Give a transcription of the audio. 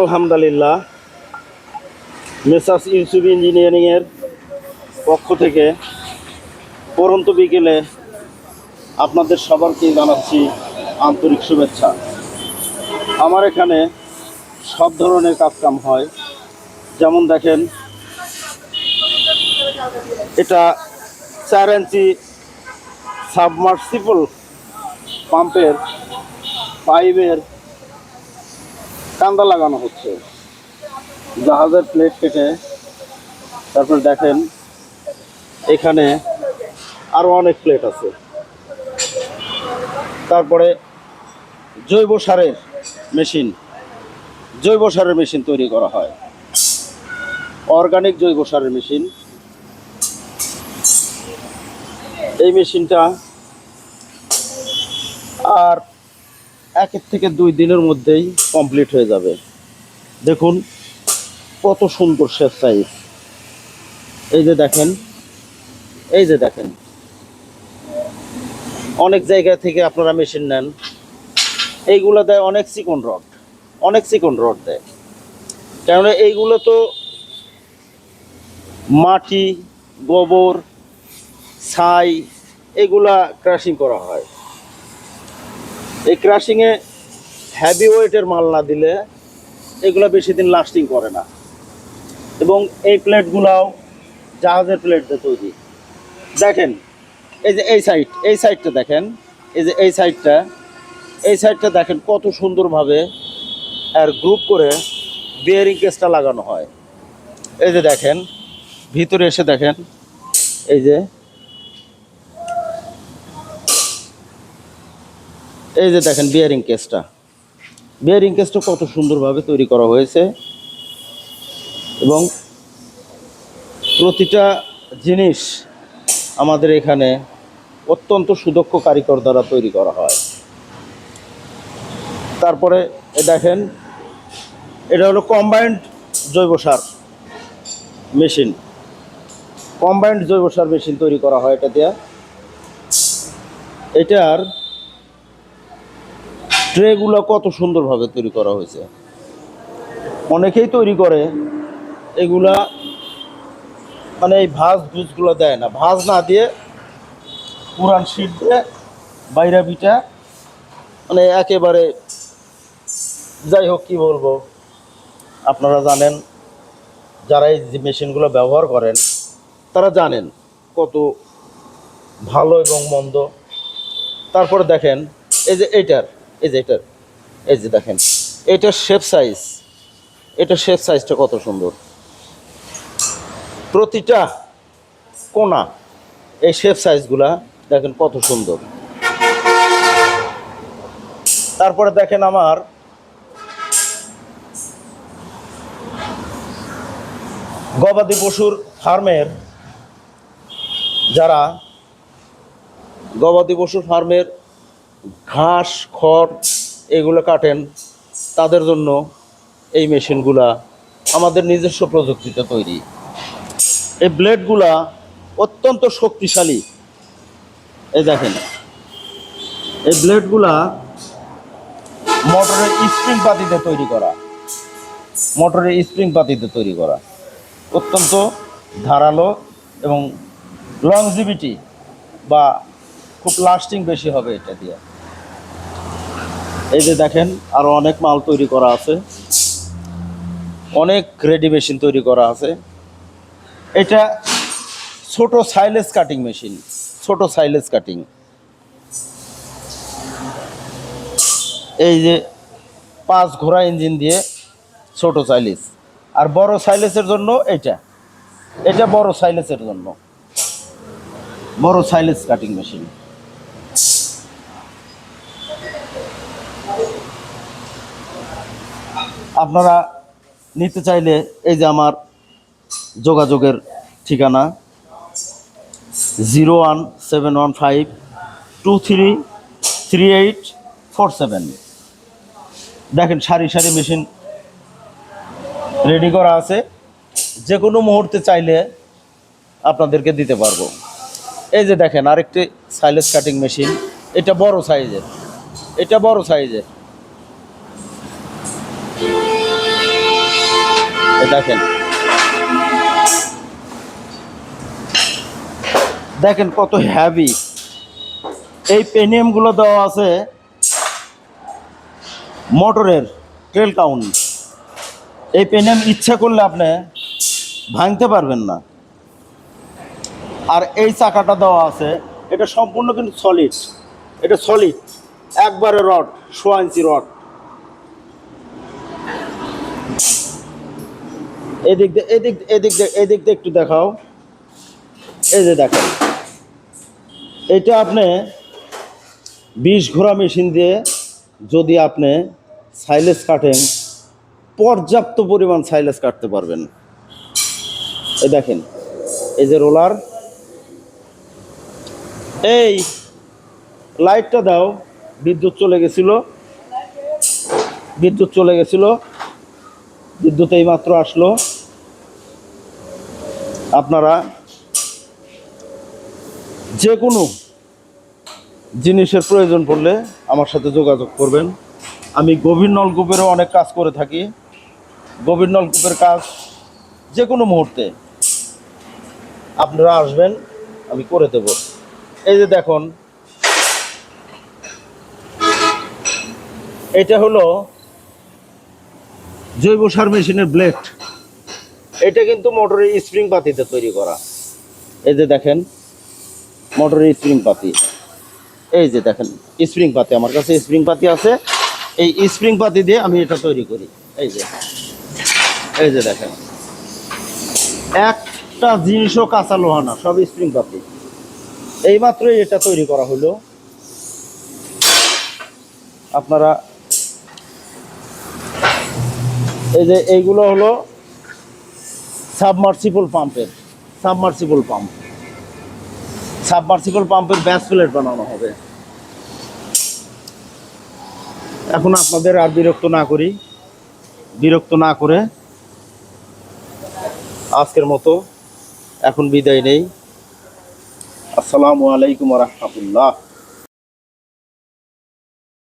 আলহামদুলিল্লাহ, মেসার্স ইউসুফ ইঞ্জিনিয়ারিংয়ের পক্ষ থেকে পরন্ত বিকেলে আপনাদের সবারকে জানাচ্ছি আন্তরিক শুভেচ্ছা। আমার এখানে সব ধরনের কাজকাম হয়। যেমন দেখেন, এটা 4 ইঞ্চি সাবমার্সিবল পাম্পের পাইপের কান্দা লাগানো হচ্ছে, জাহাজের প্লেট কেটে। তারপর দেখেন এখানে আরও অনেক প্লেট আছে। তারপরে জৈব সারের মেশিন তৈরি করা হয়, অর্গানিক জৈব সারের মেশিন। এই মেশিনটা আর 1 থেকে 2 দিনের মধ্যেই কমপ্লিট হয়ে যাবে। দেখুন কত সুন্দর শেপ সাইজ। এই যে দেখেন, অনেক জায়গা থেকে আপনারা মেশিন নেন, এইগুলো দেয় অনেক চিকন রড দেয়। কেননা এইগুলো তো মাটি, গোবর, ছাই এগুলা ক্রাশিং করা হয়। এই ক্রাশিংয়ে হেভি ওয়েটের মাল না দিলে এগুলো বেশি দিন লাস্টিং করে না। এবং এই প্লেটগুলাও জাহাজের প্লেট দিয়ে তৈরি। দেখেন এই যে এই সাইডটা দেখেন, এই যে এই সাইডটা দেখেন কত সুন্দরভাবে আর গ্রুপ করে বিয়ারিং কেসটা লাগানো হয়। এই যে দেখেন, ভিতরে এসে দেখেন, এই যে দেখেন বিয়ারিং কেসটা কত সুন্দরভাবে তৈরি করা হয়েছে। এবং প্রতিটা জিনিস আমাদের এখানে অত্যন্ত সুদক্ষ কারিগর দ্বারা তৈরি করা হয়। তারপরে দেখেন, এটা হলো কম্বাইন্ড জৈব সার মেশিন তৈরি করা হয় এটা দিয়ে। এটার ট্রেগুলো কত সুন্দরভাবে তৈরি করা হয়েছে। অনেকেই তৈরি করে এগুলা, মানে এই ভুজগুলো দেয় না, ভাঁজ না দিয়ে পুরান শীট দিয়ে বাইরা বিটা, মানে একেবারে, যাই হোক কি বলবো, আপনারা জানেন, যারা এই যে মেশিনগুলো ব্যবহার করেন তারা জানেন কত ভালো এবং মন্দ। তারপরে দেখেন এই যে দেখেন এটার সাইজটা কত সুন্দর। প্রতিটা কোণা এই শেপ সাইজগুলা দেখেন কত সুন্দর। তারপরে দেখেন আমার গবাদি পশুর ফার্মের ঘাস, খড় এগুলো কাটেন, তাদের জন্য এই মেশিনগুলা আমাদের নিজস্ব প্রযুক্তিতে তৈরি। এই ব্লেডগুলা অত্যন্ত শক্তিশালী। এই দেখেন, এই ব্লেডগুলা মোটরের স্প্রিং পাতিতে তৈরি করা, অত্যন্ত ধারালো এবং লংজিভিটি বা খুব লাস্টিং বেশি হবে এটা দিয়ে। এই যে দেখেন আরও অনেক মাল তৈরি করা আছে, অনেক রেডি মেশিন তৈরি করা আছে। এটা ছোট সাইলেজ কাটিং মেশিন, এই যে 5 ঘোড়া ইঞ্জিন দিয়ে ছোট সাইলেজ। আর বড় সাইলেজের জন্য এটা বড় সাইলেজের জন্য বড় সাইলেজ কাটিং মেশিন। আপনারা নিতে চাইলে এই যে আমার যোগাযোগের ঠিকানা 01715233847। দেখেন সারি মেশিন রেডি করা আছে, যে কোনো মুহূর্তে চাইলে আপনাদেরকে দিতে পারবো। এই যে দেখেন আরেকটি সাইলেজ কাটিং মেশিন, এটা বড় সাইজের, এটা বড় সাইজের। দেখেন দেখেন কত হেভি। এই পেনিয়ামগুলো দেওয়া আছে মোটরের ট্রেল কাউন্ট। এই পেনিয়াম ইচ্ছা করলে আপনি ভাঙতে পারবেন না। আর এই চাকাটা দেওয়া আছে, এটা সম্পূর্ণ কিন্তু সলিড, এটা সলিড একবারে রড, 1.5 ইঞ্চি রড। এদিক দিয়ে এদিক এদিক দিয়ে এদিক দিয়ে একটু দেখাও। এই যে দেখেন, এটা আপনি 20 ঘোড়া মেশিন দিয়ে যদি আপনি সাইলেজ কাটেন, পর্যাপ্ত পরিমাণ সাইলেজ কাটতে পারবেন। এই দেখেন, এই যে রোলার। এই লাইটটা দাও, বিদ্যুৎ চলে গেছিল, বিদ্যুৎ চলে গেছিল, বিদ্যুৎ এই মাত্র আসলো। আপনারা যে কোনো জিনিসের প্রয়োজন পড়লে আমার সাথে যোগাযোগ করবেন। আমি গভীর নলকূপেরও অনেক কাজ করে থাকি। গভীর নলকূপের কাজ যে কোনো মুহূর্তে আপনারা আসবেন, আমি করে দেব। এই যে দেখুন, এটা হলো জৈব সার মেশিনের ব্লেড। এটা কিন্তু মোটরের স্প্রিং পাতিতে তৈরি করা। এই যে দেখেন মোটরের স্প্রিং পাতি, এই যে দেখেন স্প্রিং পাতি, আমার কাছে স্প্রিং পাতি আছে। এই স্প্রিং পাতি দিয়ে আমি এটা তৈরি করি। এই যে, এই যে দেখেন, একটা জিনিসও কাঁচা লোহা না, সব স্প্রিং পাতি। এইমাত্রই এটা তৈরি করা হলো। আপনারা এই যে এইগুলো হলো সাবমার্সিবল পাম্পের, সাবমার্সিবল পাম্প, সাবমার্সিবল পাম্পের ব্যাস প্লেট বানানো হবে। এখন আপনাদের আর বিরক্ত না করে আজকের মতো এখন বিদায় নেই। আসসালামু আলাইকুম ওয়া রাহমাতুল্লাহ।